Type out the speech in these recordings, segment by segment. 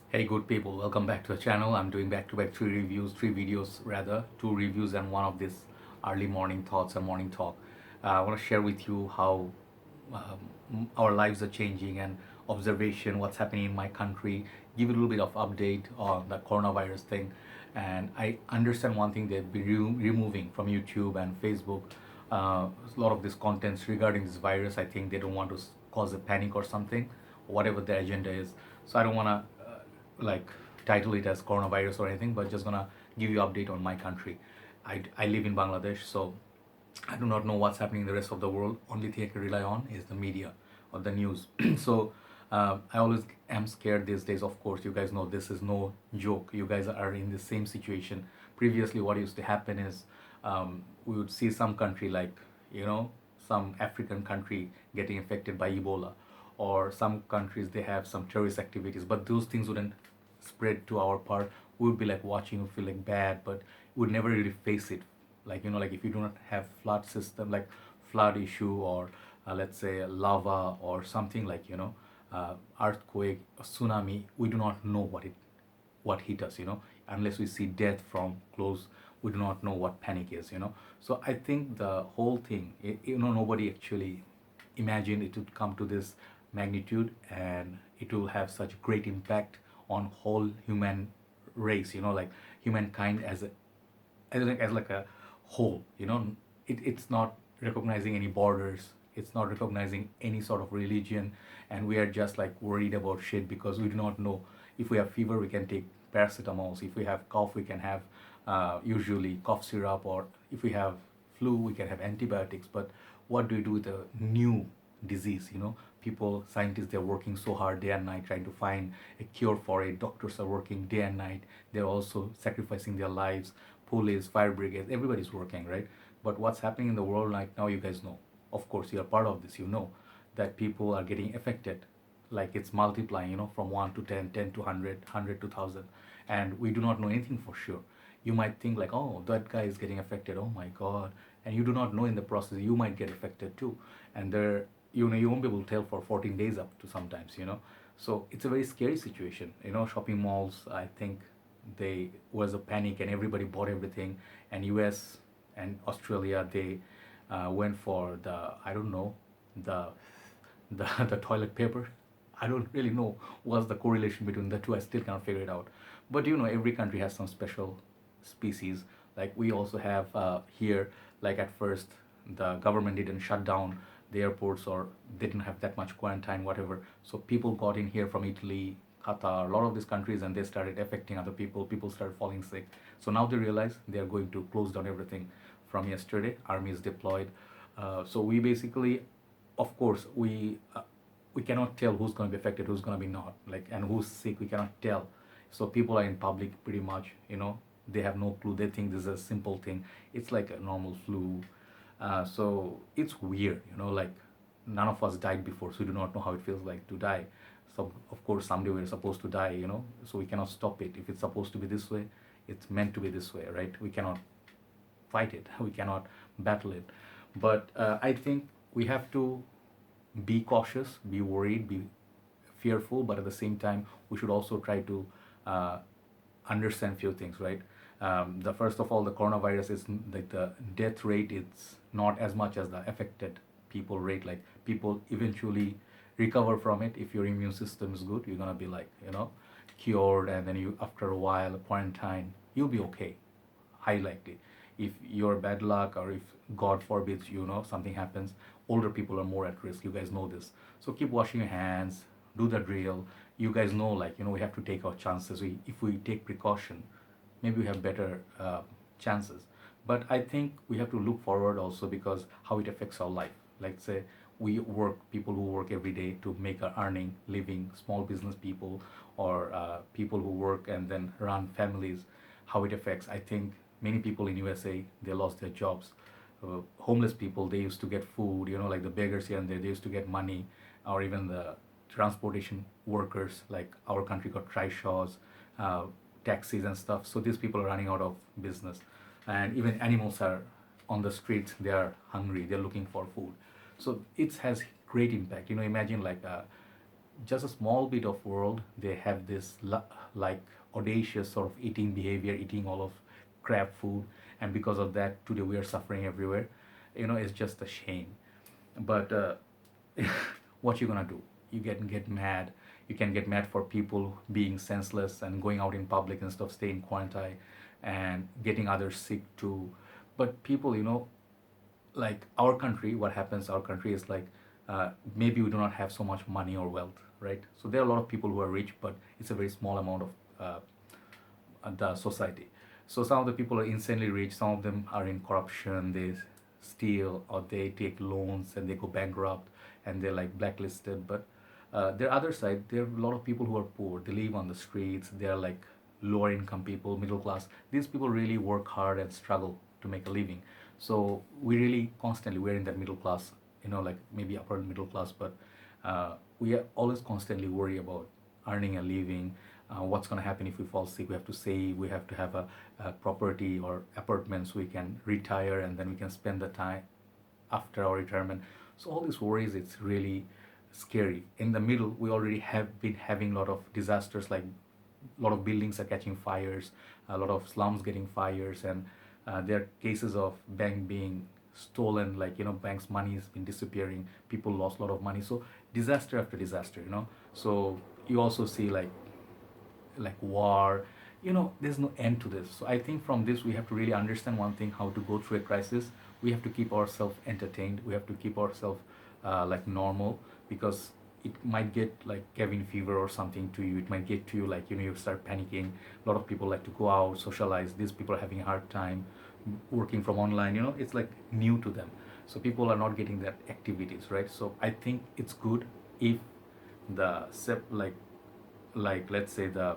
Hey good people, welcome back to the channel. I'm doing back-to-back three videos rather, two reviews and one of this early morning thoughts and morning talk. I want to share with you how our lives are changing and observation, what's happening in my country, give a little bit of update on the coronavirus thing. And I understand one thing, they've been removing from YouTube and Facebook a lot of these contents regarding this virus. I think they don't want to cause a panic or something, whatever the agenda is. So I don't want to like title it as coronavirus or anything, but just gonna give you update on my country. I live in Bangladesh, so I do not know what's happening in the rest of the world. Only thing I can rely on is the media or the news. So I always am scared these days. Of course, you guys know this is no joke. You guys are in the same situation. Previously, what used to happen is we would see some country like some African country getting affected by Ebola, or some countries they have some terrorist activities, but those things wouldn't spread to our part. We would be like watching, we feel like bad, but we would never really face it. Like like if you do not have flood system, like flood issue, or let's say lava or something like earthquake, a tsunami, we do not know what hit us, unless we see death from close. We do not know what panic is. So I think the whole thing, nobody actually imagined it would come to this magnitude, and it will have such great impact on whole human race, like humankind as like a whole. It's not recognizing any borders, it's not recognizing any sort of religion, and we are just like worried about shit because we do not know. If we have fever, we can take paracetamols. If we have cough, we can have usually cough syrup, or if we have flu, we can have antibiotics. But what do we do with a new disease? People, scientists, they're working so hard day and night trying to find a cure for it. Doctors are working day and night. They're also sacrificing their lives. Police, fire brigades, everybody's working, right? But what's happening in the world right now, you guys know. Of course, you're part of this. You know that people are getting affected, like it's multiplying, from 1 to 10, 10 to 100, 100 to 1000, and we do not know anything for sure. You might think like, oh, that guy is getting affected, oh my god, and you do not know in the process you might get affected too. And there, you won't be able to tell for 14 days up to sometimes. So it's a very scary situation. Shopping malls, I think they was a panic and everybody bought everything. And US and Australia, they went for the, I don't know, the the toilet paper. I don't really know what's the correlation between the two. I still cannot figure it out. But every country has some special species. Like we also have here. Like at first, the government didn't shut down the airports, or they didn't have that much quarantine, whatever. So people got in here from Italy, Qatar, a lot of these countries, and they started affecting other people. People started falling sick. So now they realize they are going to close down everything from yesterday. Army is deployed. So we basically, of course, we cannot tell who's going to be affected, who's going to be not, like, and who's sick. We cannot tell. So people are in public pretty much. They have no clue. They think this is a simple thing. It's like a normal flu. So it's weird. Like none of us died before, so we do not know how it feels like to die. So of course someday we're supposed to die. So we cannot stop it. If it's supposed to be this way, it's meant to be this way, right? We cannot fight it. We cannot battle it. But I think we have to be cautious, be worried, be fearful, but at the same time, we should also try to uh, understand few things, right? The first of all, the coronavirus is like the death rate. It's not as much as the affected people rate. Like people eventually recover from it. If your immune system is good, you're gonna be like cured, and then you after a while quarantine, you'll be okay, high likely. If you're bad luck, or if god forbids something happens, older people are more at risk. You guys know this. So keep washing your hands, do the drill. You guys know, like we have to take our chances. If we take precaution, maybe we have better chances. But I think we have to look forward also, because how it affects our life. Like say we work, people who work every day to make a earning living, small business people, or people who work and then run families, how it affects. I think many people in USA, they lost their jobs. Homeless people, they used to get food, like the beggars here and there, they used to get money. Or even the transportation workers, like our country got trishaws, uh, taxis and stuff. So these people are running out of business. And even animals are on the streets, they are hungry, they're looking for food. So it has great impact. Imagine like just a small bit of world, they have this like audacious sort of eating behavior, eating all of crap food, and because of that, today we are suffering everywhere. It's just a shame. But what you gonna do? You get mad. You can get mad for people being senseless and going out in public instead of staying quarantine and getting others sick too. But people, like our country, what happens, our country is like, maybe we do not have so much money or wealth, right? So there are a lot of people who are rich, but it's a very small amount of the society. So some of the people are insanely rich, some of them are in corruption, they steal or they take loans and they go bankrupt and they're like blacklisted. But there are other side, there are a lot of people who are poor, they live on the streets, they're like lower income people, middle class. These people really work hard and struggle to make a living. So we really constantly, we're in that middle class, like maybe upper middle class, but we are always constantly worry about earning a living. What's going to happen if we fall sick? We have to save, we have to have a property or apartment so we can retire and then we can spend the time after our retirement. So all these worries, it's really scary. In the middle, we already have been having a lot of disasters, like a lot of buildings are catching fires, a lot of slums getting fires, and there are cases of bank being stolen, like banks' money has been disappearing, people lost a lot of money. So disaster after disaster. So you also see like war. There's no end to this. So I think from this we have to really understand one thing: how to go through a crisis. We have to keep ourselves entertained, we have to keep ourselves like normal, because it might get like cabin fever or something to you. It might get to you like you start panicking. A lot of people like to go out, socialize. These people are having a hard time working from online. It's like new to them, so people are not getting that activities, right? So I think it's good if the like let's say the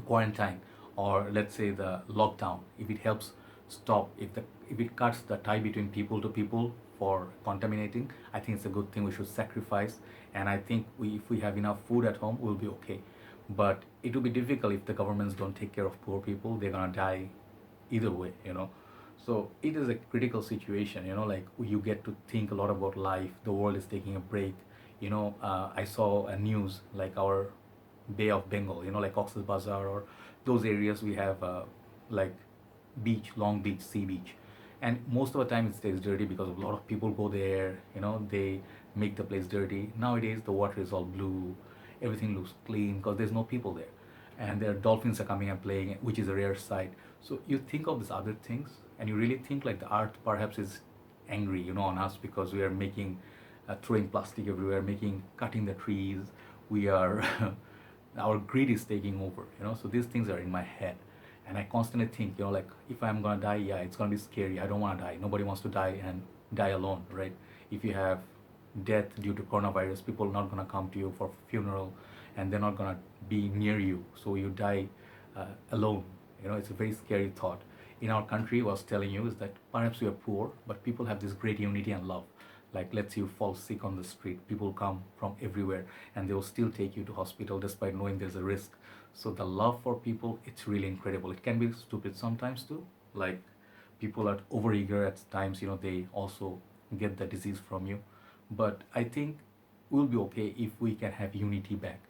quarantine, or let's say the lockdown, if it helps stop, if it cuts the tie between people to people for contaminating, I think it's a good thing. We should sacrifice, and I think if we have enough food at home, we'll be okay. But it will be difficult if the governments don't take care of poor people. They're gonna die either way. So it is a critical situation. Like you get to think a lot about life. The world is taking a break. I saw a news like our Bay of Bengal, like Cox's Bazar or those areas. We have like beach, Long Beach, sea beach, and most of the time it stays dirty because a lot of people go there. They make the place dirty. Nowadays the water is all blue, everything looks clean because there's no people there, and there are dolphins are coming and playing, which is a rare sight. So you think of these other things, and you really think like the earth perhaps is angry, on us because we are making throwing plastic everywhere, making cutting the trees. We are our greed is taking over. So these things are in my head, and I constantly think, like if I'm gonna die, yeah, it's gonna be scary. I don't want to die. Nobody wants to die and die alone, right? If you have death due to coronavirus, people are not gonna come to you for funeral, and they're not gonna be near you, so you die alone. It's a very scary thought. In our country, what I was telling you is that perhaps we are poor, but people have this great unity and love. Like let's say you fall sick on the street, people come from everywhere and they will still take you to hospital despite knowing there's a risk. So the love for people, it's really incredible. It can be stupid sometimes too, like people are overeager at times. They also get the disease from you. But I think we'll be okay if we can have unity back.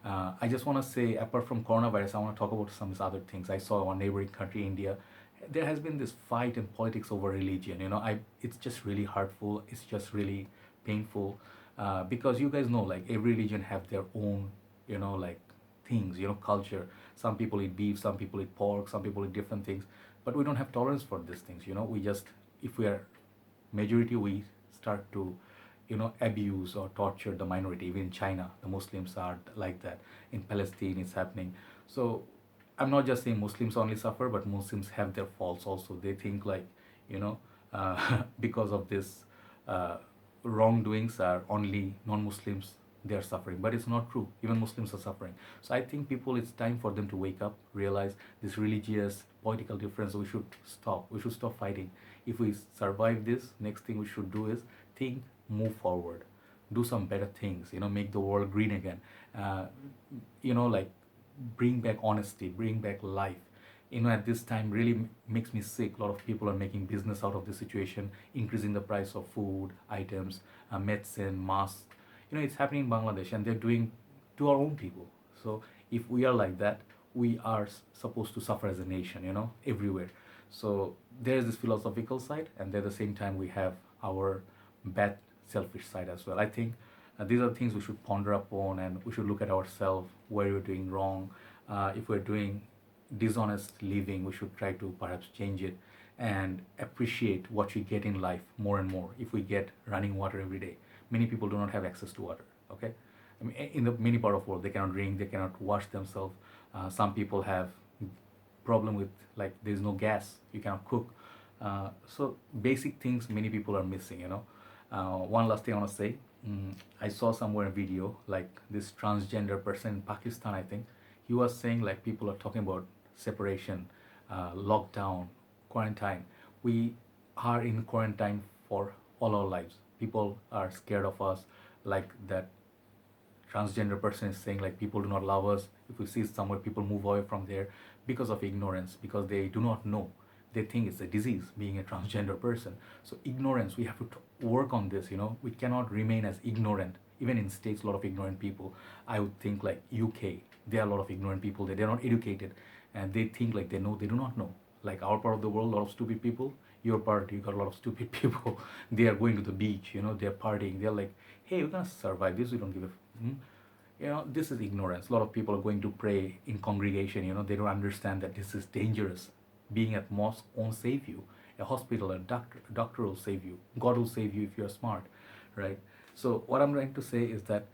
I just want to say, apart from coronavirus, I want to talk about some other things. I saw our neighboring country, India. There has been this fight and politics over religion. It's just really hurtful. It's just really painful, because you guys know, like every religion have their own, like things, culture. Some people eat beef, some people eat pork, some people eat different things. But we don't have tolerance for these things. We just, if we are majority, we start to abuse or torture the minority. Even in China, the Muslims are like that. In Palestine, it's happening. So I'm not just saying Muslims only suffer, but Muslims have their faults also. They think like, because of this wrongdoings are only non-Muslims, they are suffering. But it's not true. Even Muslims are suffering. So I think people, it's time for them to wake up, realize this religious, political difference. We should stop. We should stop fighting. If we survive this, next thing we should do is think, move forward, do some better things. Make the world green again. Like bring back honesty, bring back life. At this time really makes me sick. A lot of people are making business out of the situation, increasing the price of food items, medicine, masks. It's happening in Bangladesh, and they're doing to our own people. So if we are like that, we are supposed to suffer as a nation, everywhere. So there's this philosophical side, and at the same time we have our bad selfish side as well. I think these are things we should ponder upon, and we should look at ourselves where we're doing wrong. If we're doing dishonest living, we should try to perhaps change it and appreciate what we get in life more and more. If we get running water every day, many people do not have access to water. Okay, I mean, in the many part of the world, they cannot drink, they cannot wash themselves. Some people have problem with, like, there's no gas, you cannot cook. So basic things many people are missing. One last thing I want to say. I saw somewhere a video, like, this transgender person in Pakistan, I think. He was saying, like, people are talking about separation, lockdown, quarantine. We are in quarantine for all our lives. People are scared of us, like that transgender person is saying, like, people do not love us. If we see somewhere, people move away from there because of ignorance, because they do not know. They think it's a disease being a transgender person. So ignorance, we have to work on this. We cannot remain as ignorant. Even in states, a lot of ignorant people. I would think, like, UK, there are a lot of ignorant people there. They're not educated, and they think like they know. They do not know. Like our part of the world, a lot of stupid people. Your part, you got a lot of stupid people. They are going to the beach, they're partying. They're like, hey, we're gonna survive this. We don't give a this is ignorance. A lot of people are going to pray in congregation. They don't understand that this is dangerous. Being at mosque won't save you. A hospital, a doctor will save you. God will save you if you're smart, right? So what I'm trying to say is that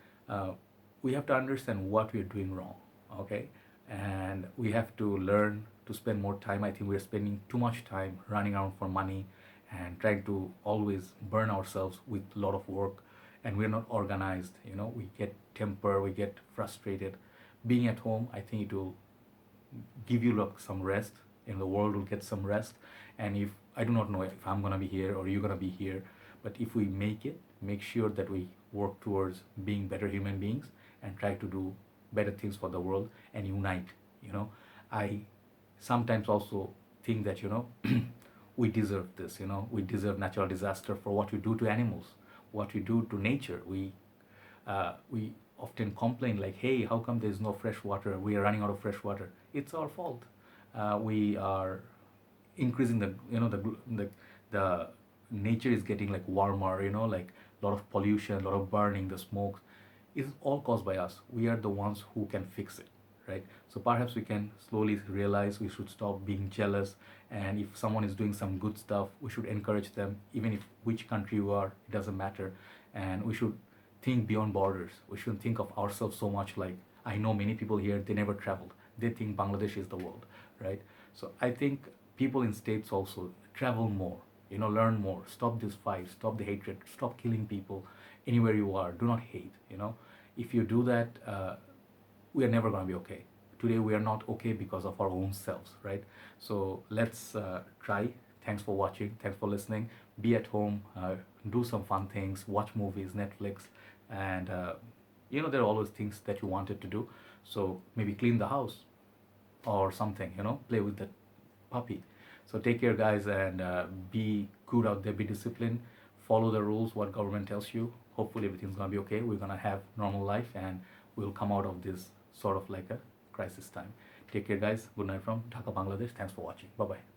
we have to understand what we're doing wrong, okay? And we have to learn to spend more time. I think we're spending too much time running around for money and trying to always burn ourselves with a lot of work, and we're not organized. We get temper, we get frustrated. Being at home, I think it will give you like some rest, and the world will get some rest. And if I do not know if I'm gonna be here or you're gonna be here, but if we make sure that we work towards being better human beings and try to do better things for the world and unite. I sometimes also think that we deserve this. We deserve natural disaster for what we do to animals, what we do to nature. We often complain, like, hey, how come there's no fresh water? We are running out of fresh water. It's our fault. We are increasing the nature is getting like warmer. Like a lot of pollution, a lot of burning, the smoke is all caused by us. We are the ones who can fix it, right? So perhaps we can slowly realize we should stop being jealous, and if someone is doing some good stuff, we should encourage them, even if which country you are, it doesn't matter. And we should think beyond borders. We shouldn't think of ourselves so much. Like, I know many people here, they never traveled. They think Bangladesh is the world, right? So I think people in states also travel more, learn more, stop this fight, stop the hatred, stop killing people anywhere you are. Do not hate. If you do that, we are never going to be okay. Today we are not okay because of our own selves, right? So let's try. Thanks for watching. Thanks for listening. Be at home. Do some fun things. Watch movies, Netflix, and there are always things that you wanted to do. So maybe clean the house or something. Play with the puppy. So take care, guys, and be good out there. Be disciplined. Follow the rules. What government tells you. Hopefully everything's gonna be okay. We're gonna have normal life, and we'll come out of this sort of like a crisis time. Take care, guys. Good night from Dhaka, Bangladesh. Thanks for watching. Bye bye.